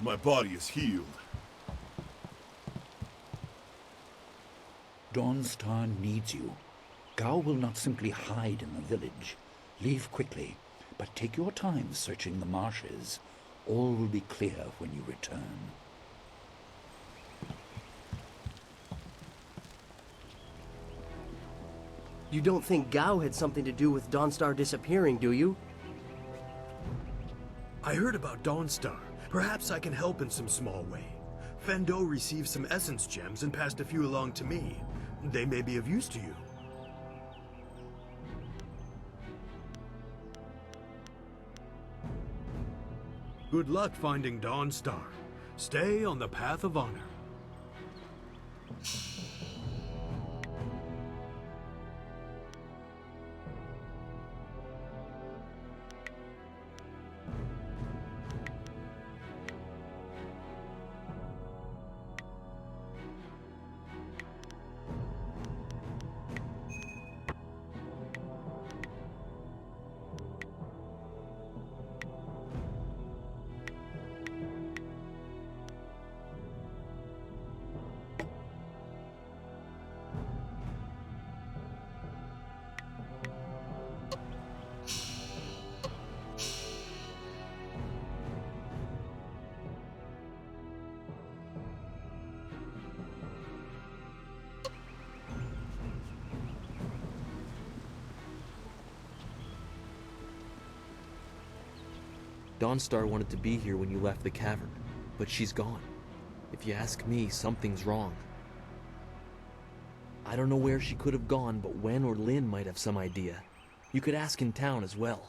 My body is healed. Dawnstar needs you. Gao will not simply hide in the village. Leave quickly, but take your time searching the marshes. All will be clear when you return. You don't think Gao had something to do with Dawnstar disappearing, do you? I heard about Dawnstar. Perhaps I can help in some small way. Fendo received some essence gems and passed a few along to me. They may be of use to you. Good luck finding Dawnstar. Stay on the path of honor. Dawnstar wanted to be here when you left the cavern, but she's gone. If you ask me, something's wrong. I don't know where she could have gone, but Wen or Lin might have some idea. You could ask in town as well.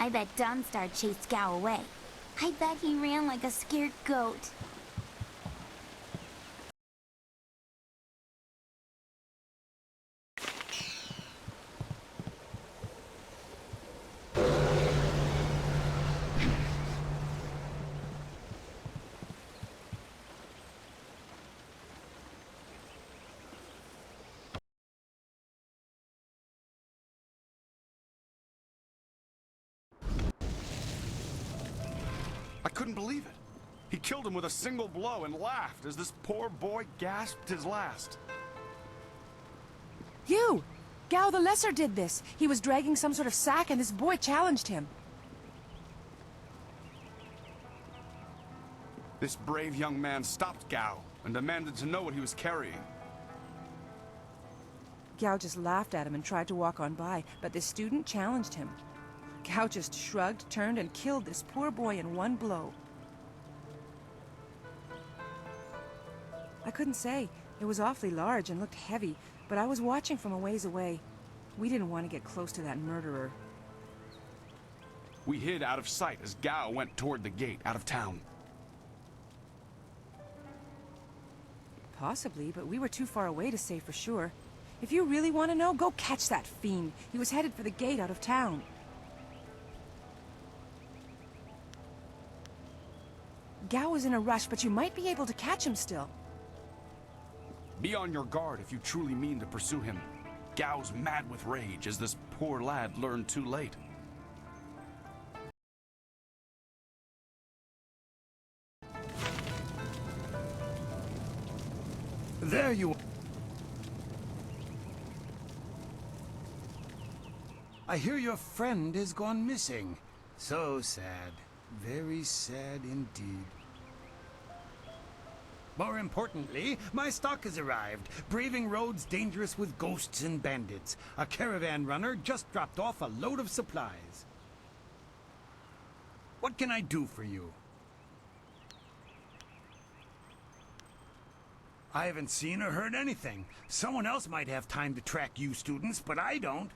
I bet Dawnstar chased Gao away. I bet he ran like a scared goat. I couldn't believe it. He killed him with a single blow and laughed as this poor boy gasped his last. You! Gao the Lesser did this. He was dragging some sort of sack and this boy challenged him. This brave young man stopped Gao and demanded to know what he was carrying. Gao just laughed at him and tried to walk on by, but the student challenged him. Gao just shrugged, turned, and killed this poor boy in one blow. I couldn't say. It was awfully large and looked heavy, but I was watching from a ways away. We didn't want to get close to that murderer. We hid out of sight as Gao went toward the gate out of town. Possibly, but we were too far away to say for sure. If you really want to know, go catch that fiend. He was headed for the gate out of town. Gao was in a rush, but you might be able to catch him still. Be on your guard if you truly mean to pursue him. Gao's mad with rage as this poor lad learned too late. There you are. I hear your friend has gone missing. So sad. Very sad indeed. More importantly, my stock has arrived. Braving roads dangerous with ghosts and bandits. A caravan runner just dropped off a load of supplies. What can I do for you? I haven't seen or heard anything. Someone else might have time to track you students, but I don't.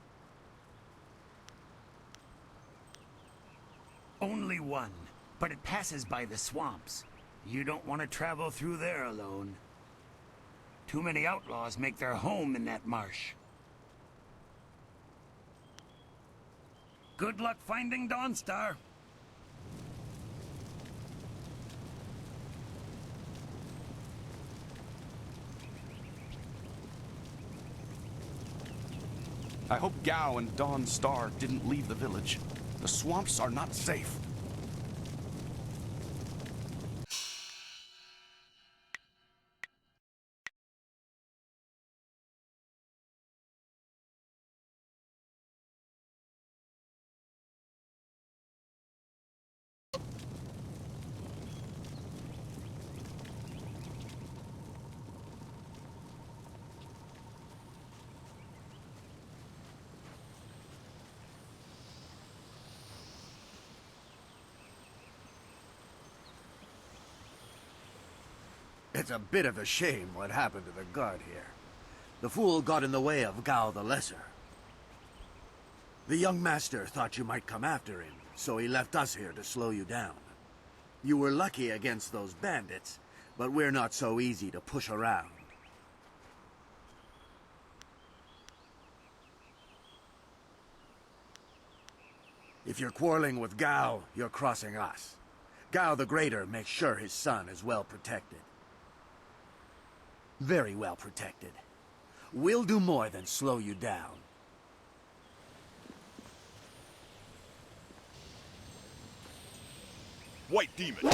Only one, but it passes by the swamps. You don't want to travel through there alone. Too many outlaws make their home in that marsh. Good luck finding Dawnstar. I hope Gao and Dawnstar didn't leave the village. The swamps are not safe. It's a bit of a shame what happened to the guard here. The fool got in the way of Gao the Lesser. The young master thought you might come after him, so he left us here to slow you down. You were lucky against those bandits, but we're not so easy to push around. If you're quarreling with Gao, you're crossing us. Gao the Greater makes sure his son is well protected. Very well protected. We'll do more than slow you down. White demon!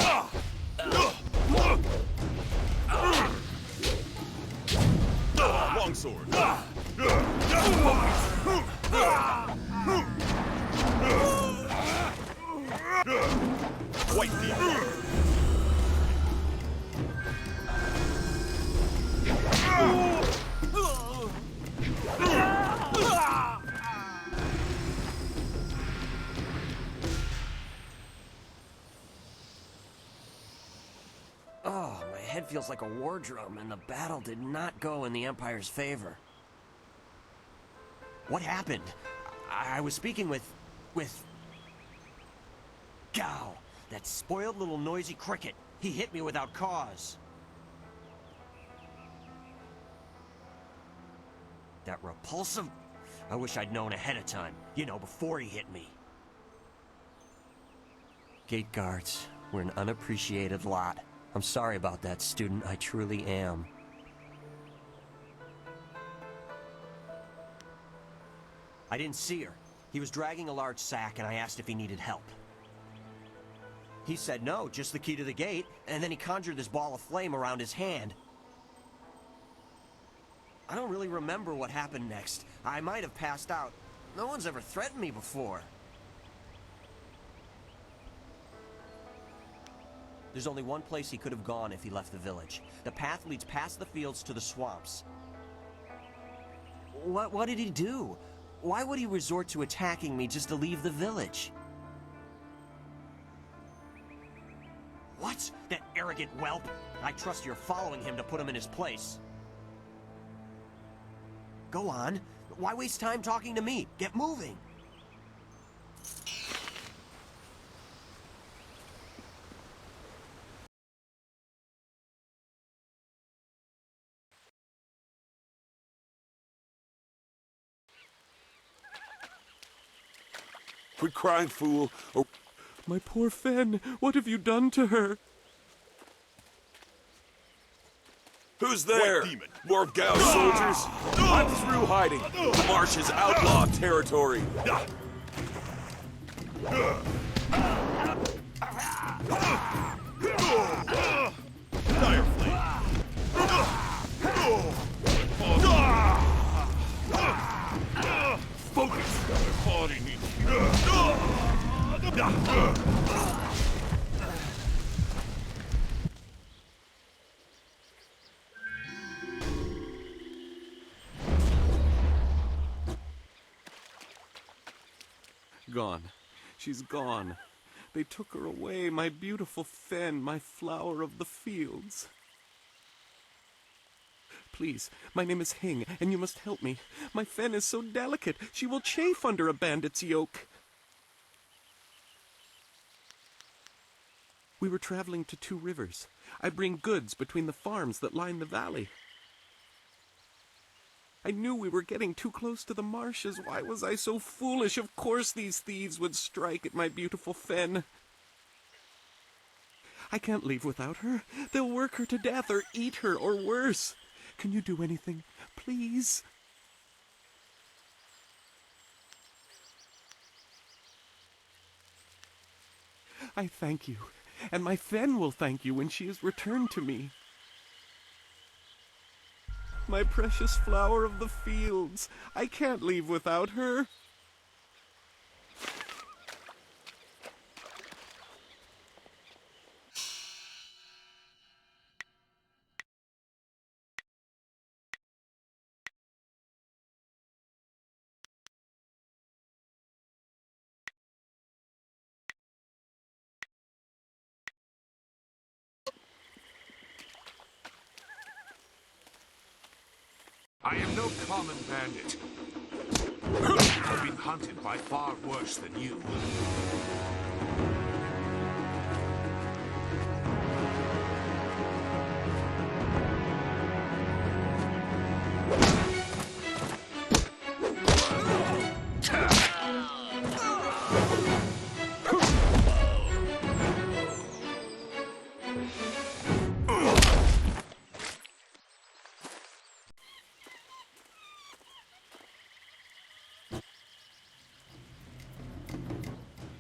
Longsword! White demon! Oh, my head feels like a war drum, and the battle did not go in the Empire's favor. What happened? I was speaking with Gao, that spoiled little noisy cricket. He hit me without cause. That repulsive... I wish I'd known ahead of time. You know, before he hit me. Gate guards, we're an unappreciated lot. I'm sorry about that, student. I truly am. I didn't see her. He was dragging a large sack, and I asked if he needed help. He said no, just the key to the gate, and then he conjured this ball of flame around his hand. I don't really remember what happened next. I might have passed out. No one's ever threatened me before. There's only one place he could have gone if he left the village. The path leads past the fields to the swamps. What did he do? Why would he resort to attacking me just to leave the village? What? That arrogant whelp? I trust you're following him to put him in his place. Go on. Why waste time talking to me? Get moving. Quit crying, fool, or... My poor Fen, what have you done to her? Who's there? White demon. More Gao soldiers? I'm through hiding. The marsh is outlaw territory. Dire flame. Focus. Body needs. Gone. She's gone. They took her away, my beautiful Fen, my flower of the fields. Please, my name is Hing, and you must help me. My Fen is so delicate, she will chafe under a bandit's yoke. We were traveling to 2 rivers. I bring goods between the farms that line the valley. I knew we were getting too close to the marshes. Why was I so foolish? Of course these thieves would strike at my beautiful Fen. I can't leave without her. They'll work her to death or eat her or worse. Can you do anything? Please? I thank you. And my Fen will thank you when she is returned to me. My precious flower of the fields. I can't leave without her. I am no common bandit. I've been hunted by far worse than you.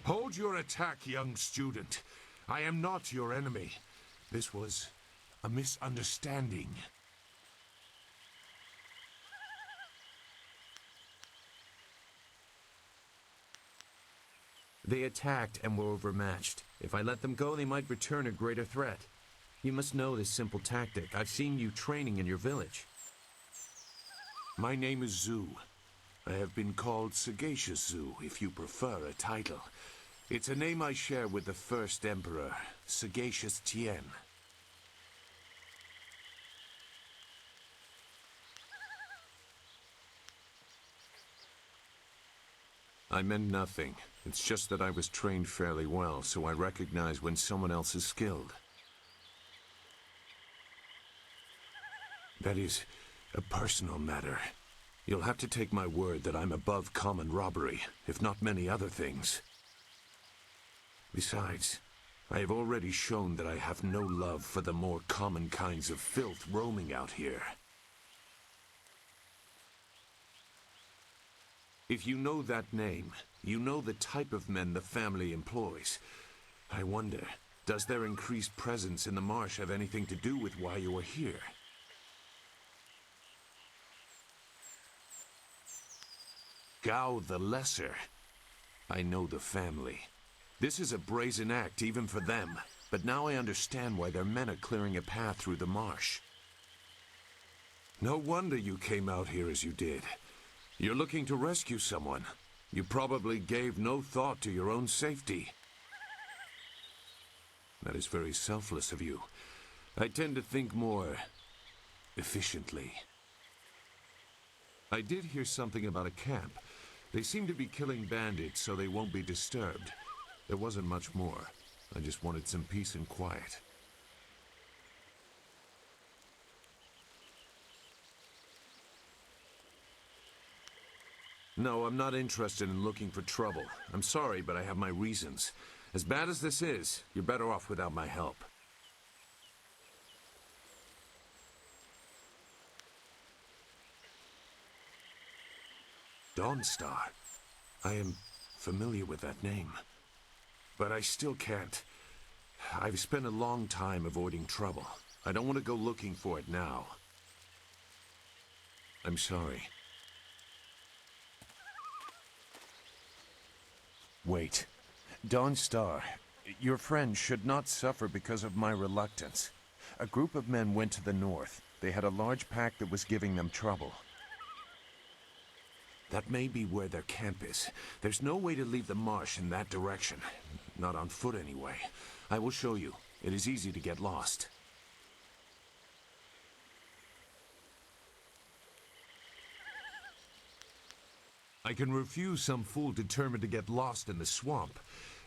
Hold your attack, young student. I am not your enemy. This was a misunderstanding. They attacked and were overmatched. If I let them go, they might return a greater threat. You must know this simple tactic. I've seen you training in your village. My name is Zhu. I have been called Sagacious Zhu, if you prefer a title. It's a name I share with the first emperor, Sagacious Tien. I meant nothing. It's just that I was trained fairly well, so I recognize when someone else is skilled. That is a personal matter. You'll have to take my word that I'm above common robbery, if not many other things. Besides, I have already shown that I have no love for the more common kinds of filth roaming out here. If you know that name, you know the type of men the family employs. I wonder, does their increased presence in the marsh have anything to do with why you are here? Gao the Lesser. I know the family. This is a brazen act even for them, but now I understand why their men are clearing a path through the marsh. No wonder you came out here as you did. You're looking to rescue someone. You probably gave no thought to your own safety. That is very selfless of you. I tend to think more efficiently. I did hear something about a camp. They seem to be killing bandits so they won't be disturbed. There wasn't much more. I just wanted some peace and quiet. No, I'm not interested in looking for trouble. I'm sorry, but I have my reasons. As bad as this is, you're better off without my help. Dawnstar. I am familiar with that name. But I still can't. I've spent a long time avoiding trouble. I don't want to go looking for it now. I'm sorry. Wait. Dawnstar, your friend should not suffer because of my reluctance. A group of men went to the north. They had a large pack that was giving them trouble. That may be where their camp is. There's no way to leave the marsh in that direction. Not on foot, anyway. I will show you. It is easy to get lost. I can refuse some fool determined to get lost in the swamp,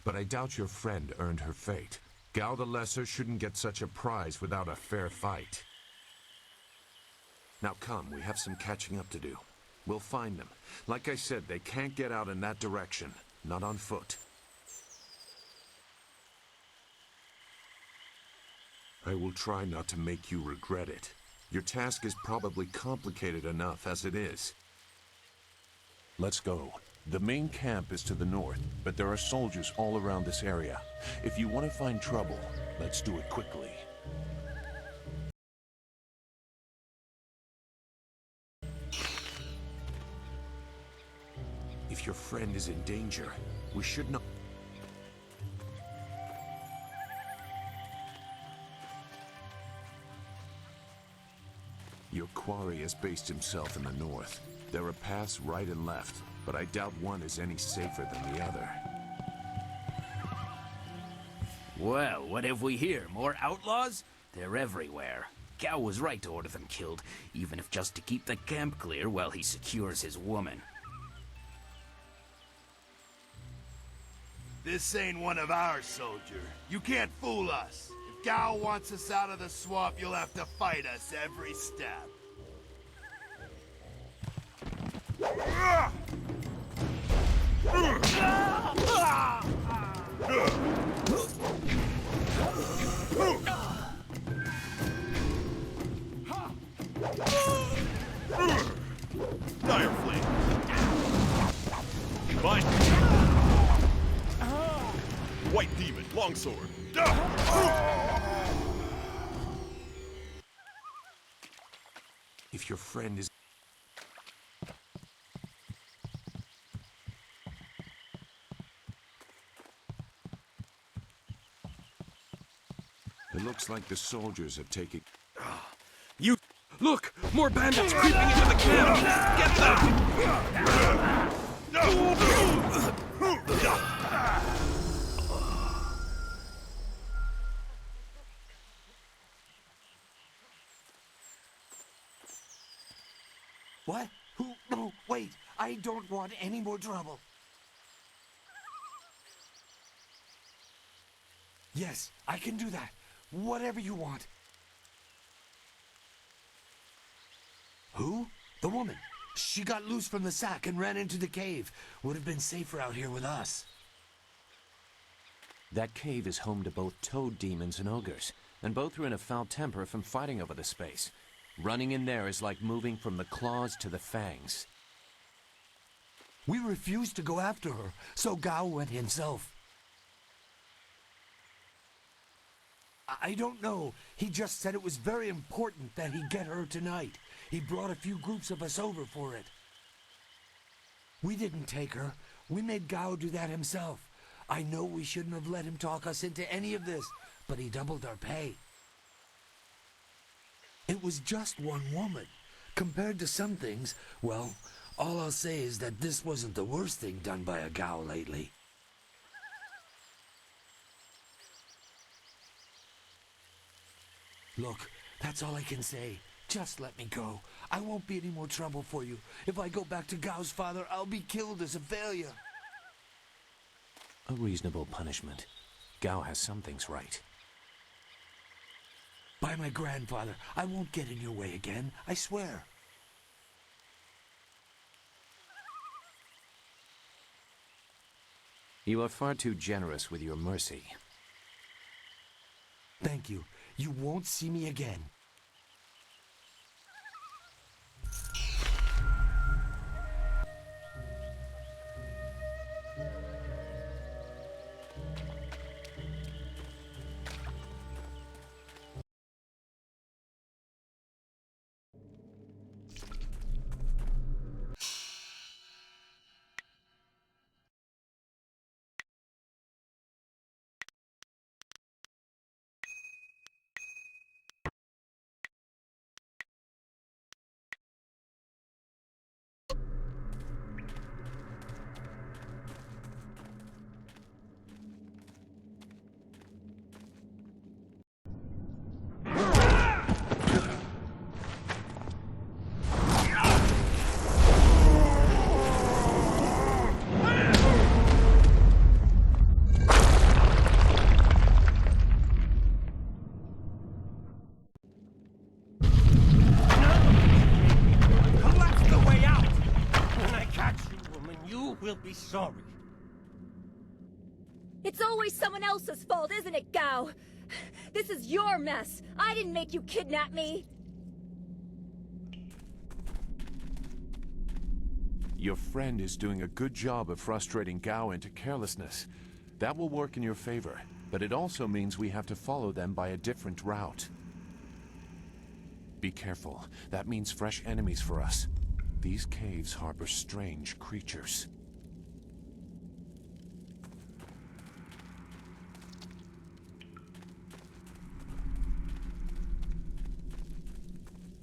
but I doubt your friend earned her fate. Gao the Lesser shouldn't get such a prize without a fair fight. Now come, we have some catching up to do. We'll find them. Like I said, they can't get out in that direction. Not on foot. I will try not to make you regret it. Your task is probably complicated enough as it is. Let's go. The main camp is to the north, but there are soldiers all around this area. If you want to find trouble, let's do it quickly. If your friend is in danger, we should not... Your quarry has based himself in the north. There are paths right and left, but I doubt one is any safer than the other. Well, what have we here? More outlaws? They're everywhere. Gao was right to order them killed, even if just to keep the camp clear while he secures his woman. This ain't one of ours, soldier. You can't fool us. If Gao wants us out of the swamp, you'll have to fight us every step. Dire Flame. Bind. White Demon, Longsword. If your friend is... It looks like the soldiers have taken... You... Look! More bandits creeping into the camp! Get them! What? Who? No, wait. I don't want any more trouble. Yes, I can do that. Whatever you want. Who? The woman. She got loose from the sack and ran into the cave. Would have been safer out here with us. That cave is home to both toad demons and ogres, and both are in a foul temper from fighting over the space. Running in there is like moving from the claws to the fangs. We refused to go after her, so Gao went himself. I don't know. He just said it was very important that he get her tonight. He brought a few groups of us over for it. We didn't take her. We made Gao do that himself. I know we shouldn't have let him talk us into any of this, but he doubled our pay. It was just one woman. Compared to some things, well, all I'll say is that this wasn't the worst thing done by a Gao lately. Look, that's all I can say. Just let me go. I won't be any more trouble for you. If I go back to Gao's father, I'll be killed as a failure. A reasonable punishment. Gao has some things right. By my grandfather, I won't get in your way again. I swear. You are far too generous with your mercy. Thank you. You won't see me again. Will be sorry. It's always someone else's fault, isn't it, Gao? This is your mess. I didn't make you kidnap me. Your friend is doing a good job of frustrating Gao into carelessness. That will work in your favor, but it also means we have to follow them by a different route. Be careful. That means fresh enemies for us. These caves harbor strange creatures.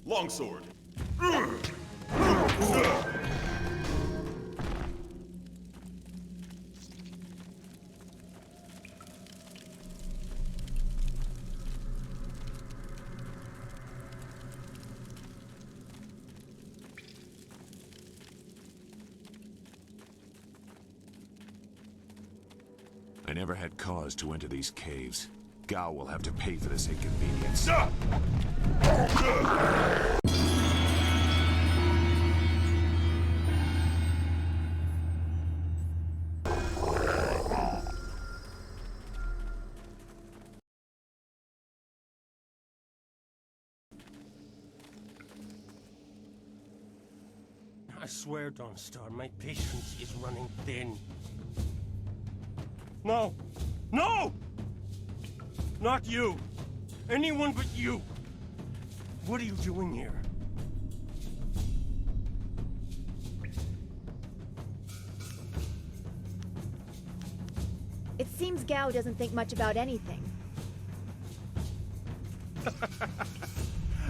Longsword. I never had cause to enter these caves. Gao will have to pay for this inconvenience. I swear, Dawnstar, my patience is running thin. No! No! Not you! Anyone but you! What are you doing here? It seems Gao doesn't think much about anything.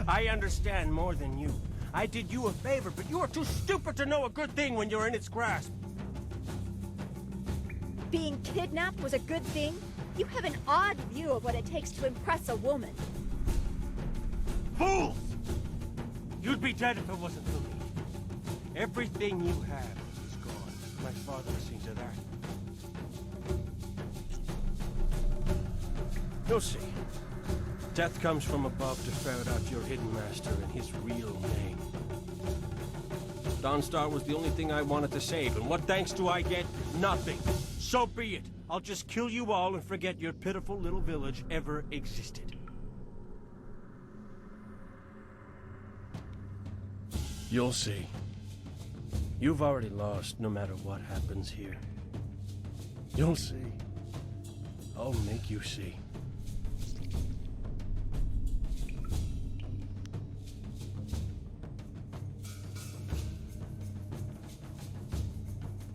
I understand more than you. I did you a favor, but you are too stupid to know a good thing when you're in its grasp. Being kidnapped was a good thing? You have an odd view of what it takes to impress a woman. Fools! You'd be dead if it wasn't for me. Everything you have is gone. My father will see to that. You'll see. Death comes from above to ferret out your hidden master and his real name. Dawnstar was the only thing I wanted to save, and what thanks do I get? Nothing. So be it. I'll just kill you all and forget your pitiful little village ever existed. You'll see. You've already lost no matter what happens here. You'll see. I'll make you see.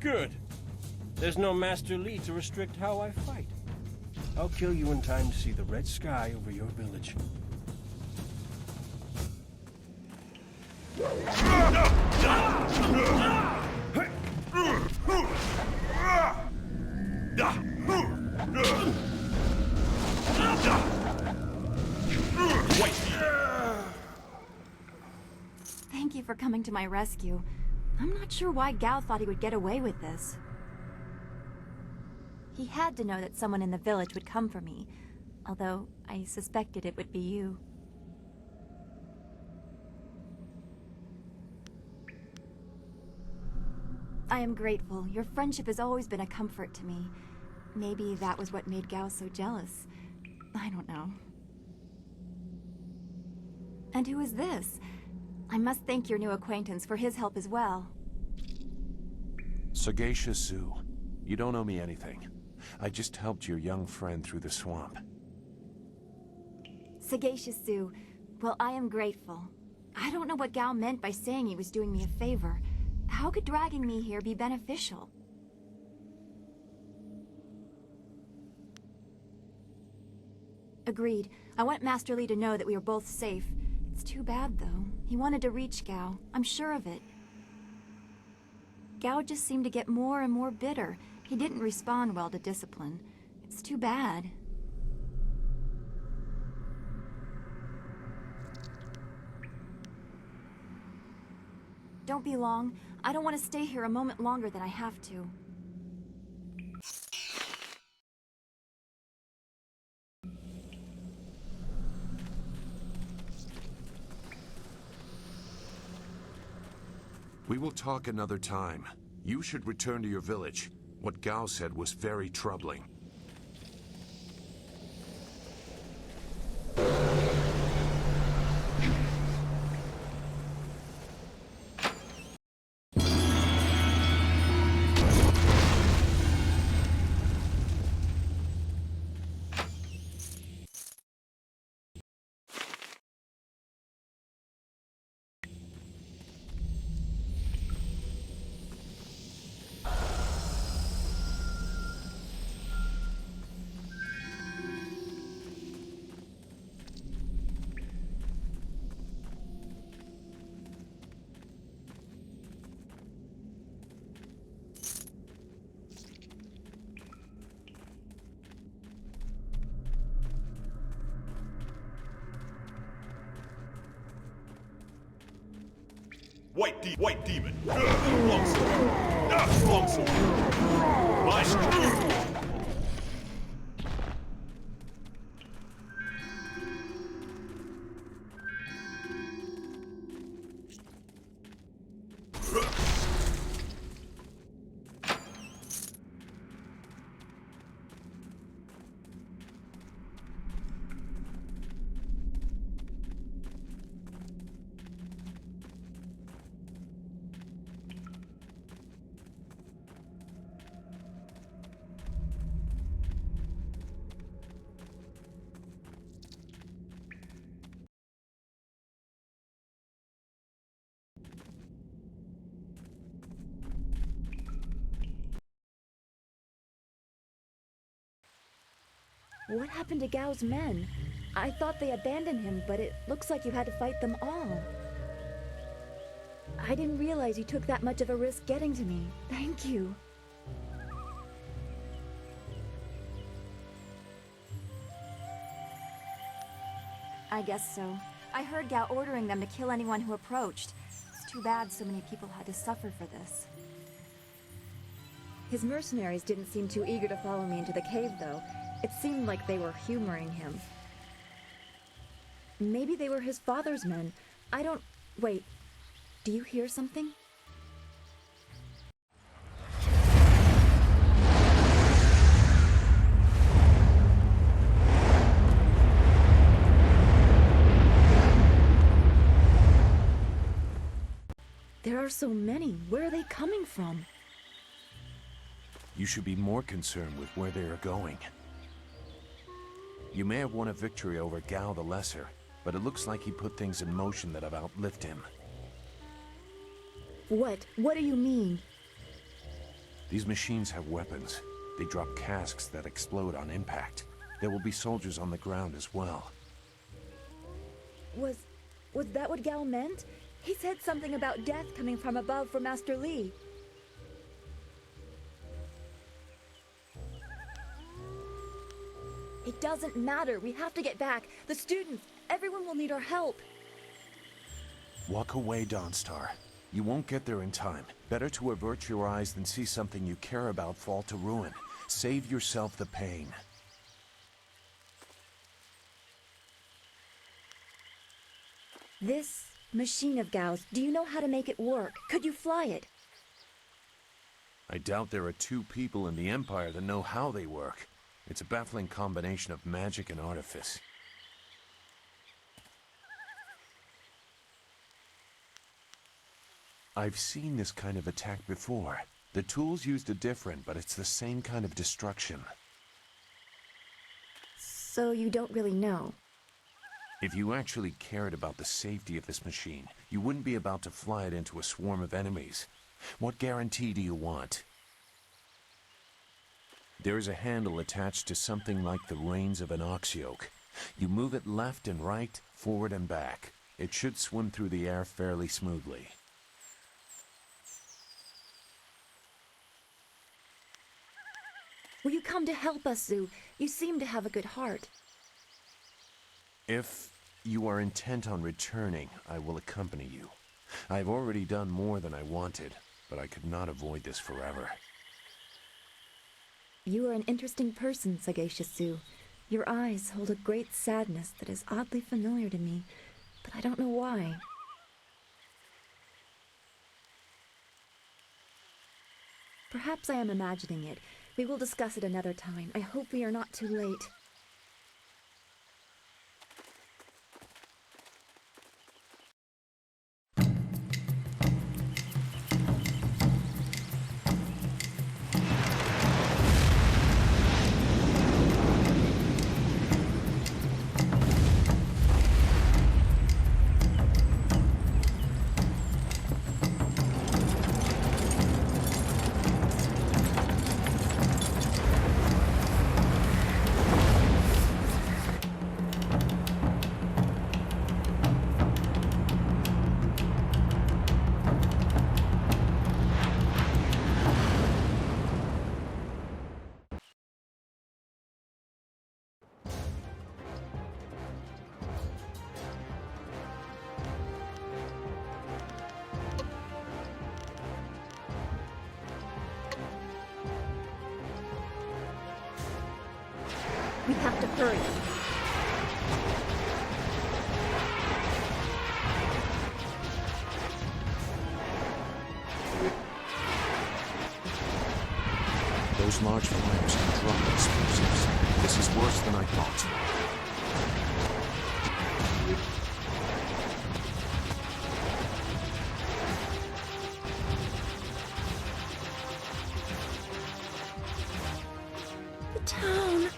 Good. There's no Master Li to restrict how I fight. I'll kill you in time to see the red sky over your village. Thank you for coming to my rescue. I'm not sure why Gao thought he would get away with this. He had to know that someone in the village would come for me, although I suspected it would be you. I am grateful. Your friendship has always been a comfort to me. Maybe that was what made Gao so jealous. I don't know. And who is this? I must thank your new acquaintance for his help as well. Sagacious Zoo. You don't owe me anything. I just helped your young friend through the swamp. Sagacious Zoo. Well, I am grateful. I don't know what Gao meant by saying he was doing me a favor. How could dragging me here be beneficial? Agreed. I want Master Li to know that we are both safe. It's too bad, though. He wanted to reach Gao. I'm sure of it. Gao just seemed to get more and more bitter. He didn't respond well to discipline. It's too bad. Don't be long. I don't want to stay here a moment longer than I have to. We will talk another time. You should return to your village. What Gao said was very troubling. White demon. Long sword. Long sword. My strength. What happened to Gao's men? I thought they abandoned him, but it looks like you had to fight them all. I didn't realize you took that much of a risk getting to me. Thank you. I guess so. I heard Gao ordering them to kill anyone who approached. It's too bad so many people had to suffer for this. His mercenaries didn't seem too eager to follow me into the cave, though. It seemed like they were humoring him. Maybe they were his father's men. I don't... Wait. Do you hear something? There are so many. Where are they coming from? You should be more concerned with where they are going. You may have won a victory over Gao the Lesser, but it looks like he put things in motion that have outlived him. What? What do you mean? These machines have weapons. They drop casks that explode on impact. There will be soldiers on the ground as well. Was that what Gao meant? He said something about death coming from above for Master Li. It doesn't matter. We have to get back. The students, everyone will need our help. Walk away, Dawnstar. You won't get there in time. Better to avert your eyes than see something you care about fall to ruin. Save yourself the pain. This machine of Gao's, do you know how to make it work? Could you fly it? I doubt there are two people in the Empire that know how they work. It's a baffling combination of magic and artifice. I've seen this kind of attack before. The tools used are different, but it's the same kind of destruction. So you don't really know? If you actually cared about the safety of this machine, you wouldn't be about to fly it into a swarm of enemies. What guarantee do you want? There is a handle attached to something like the reins of an ox yoke. You move it left and right, forward and back. It should swim through the air fairly smoothly. Will you come to help us, Zhu? You seem to have a good heart. If you are intent on returning, I will accompany you. I've already done more than I wanted, but I could not avoid this forever. You are an interesting person, sagacious Zhu. Your eyes hold a great sadness that is oddly familiar to me, but I don't know why. Perhaps I am imagining it. We will discuss it another time. I hope we are not too late. We have to hurry. Those large fires can drop explosives. This is worse than I thought. The town.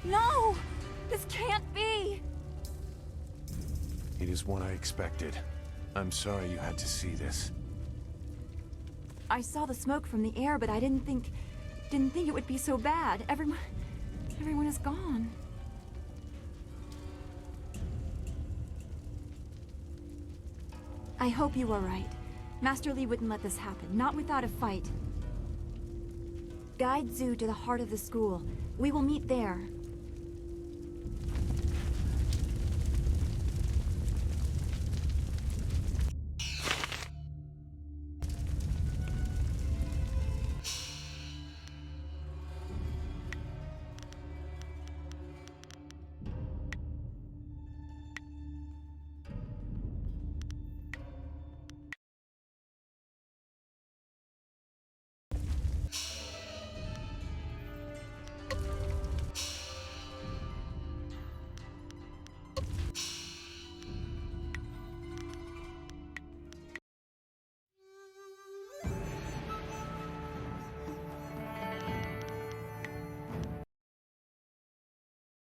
No! This can't be! It is what I expected. I'm sorry you had to see this. I saw the smoke from the air, but I didn't think it would be so bad. Everyone is gone. I hope you were right. Master Li wouldn't let this happen, not without a fight. Guide Zhu to the heart of the school. We will meet there.